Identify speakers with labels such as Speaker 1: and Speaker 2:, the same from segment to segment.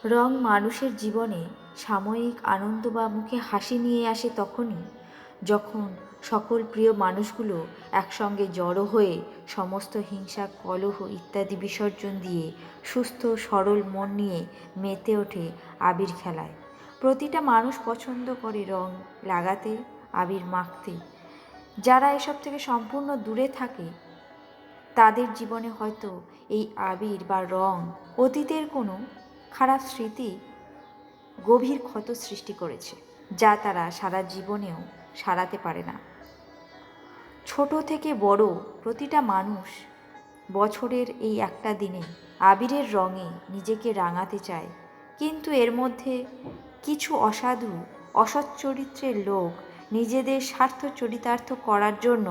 Speaker 1: রং মানুষের জীবনে সাময়িক আনন্দ বা মুখে হাসি নিয়ে আসে তখনই যখন সকল প্রিয় মানুষগুলো একসঙ্গে জড়ো হয়ে সমস্ত হিংসা কলহ ইত্যাদি বিসর্জন দিয়ে সুস্থ সরল মন নিয়ে মেতে ওঠে আবির খেলায়। প্রতিটা মানুষ পছন্দ করে রং লাগাতে, আবির মাখতে। যারা এসব থেকে সম্পূর্ণ দূরে থাকে তাদের জীবনে হয়তো এই আবির বা রং অতীতের কোনো খারাপ স্মৃতি গভীর ক্ষত সৃষ্টি করেছে, যা তারা সারা জীবনেও সারাতে পারে না। ছোট থেকে বড় প্রতিটা মানুষ বছরের এই একটা দিনে আবিরের রঙে নিজেকে রাঙাতে চায়, কিন্তু এর মধ্যে কিছু অসাধু অসৎ চরিত্রের লোক নিজেদের স্বার্থ চরিতার্থ করার জন্য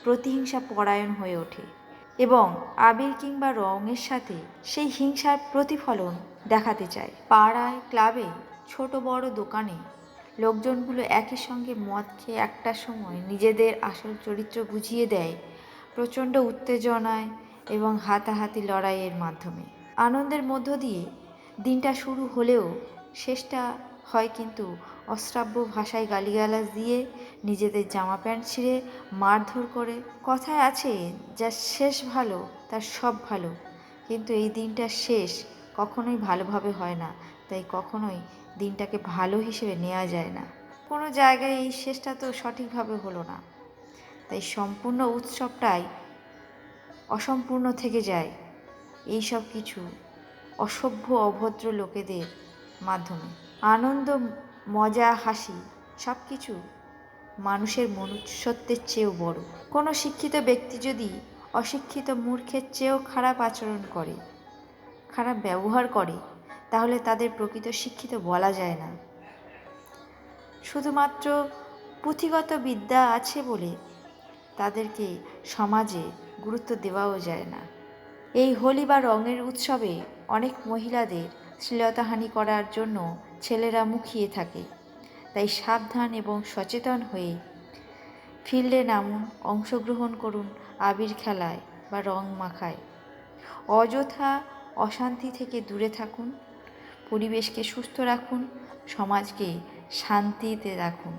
Speaker 1: প্রতিহিংসা পরায়ণ হয়ে ওঠে এবং আবির কিংবা রঙের সাথে সেই হিংসার প্রতিফলন দেখাতে চায়। পাড়ায়, ক্লাবে, ছোট বড় দোকানে লোকজনগুলো একই সঙ্গে মদ খেয়ে একটা সময় নিজেদের আসল চরিত্র বুঝিয়ে দেয় প্রচণ্ড উত্তেজনায় এবং হাতাহাতি লড়াইয়ের মাধ্যমে। আনন্দের মধ্য দিয়ে দিনটা শুরু হলেও শেষটা হয় কিন্তু অশ্রাব্য ভাষায় গালিগালাজ দিয়ে, নিজেদের জামা প্যান্ট ছিঁড়ে, মারধর করে। কথায় আছে, যার শেষ ভালো তার সব ভালো, কিন্তু এই দিনটা শেষ কখনোই ভালোভাবে হয় না, তাই কখনোই দিনটাকে ভালো হিসেবে নেওয়া যায় না। কোনো জায়গায় এই শেষটা তো সঠিকভাবে হলো না, তাই সম্পূর্ণ উৎসবটাই অসম্পূর্ণ থেকে যায় এই সব কিছু অসভ্য অভদ্র লোকেদের মাধ্যমে। আনন্দ, মজা, হাসি সব কিছু মানুষের মনুষ্যত্বের চেয়েও বড়। কোনো শিক্ষিত ব্যক্তি যদি অশিক্ষিত মূর্খের চেয়েও খারাপ আচরণ করে, খারাপ ব্যবহার করে, তাহলে তাদের প্রকৃত শিক্ষিত বলা যায় না। শুধুমাত্র পুঁথিগত বিদ্যা আছে বলে তাদেরকে সমাজে গুরুত্ব দেওয়াও যায় না। এই হোলি বা রঙের উৎসবে অনেক মহিলাদের শ্লীলতাহানি করার জন্য ছেলেরা মুখিয়ে থাকে, তাই সাবধান এবং সচেতন হয়ে ফিল্ডে নামুন, অংশগ্রহণ করুন আবির খেলায় বা রং মাখায়। অযথা অশান্তি থেকে দূরে থাকুন, পরিবেশকে সুস্থ রাখুন, সমাজকে শান্তিতে রাখুন।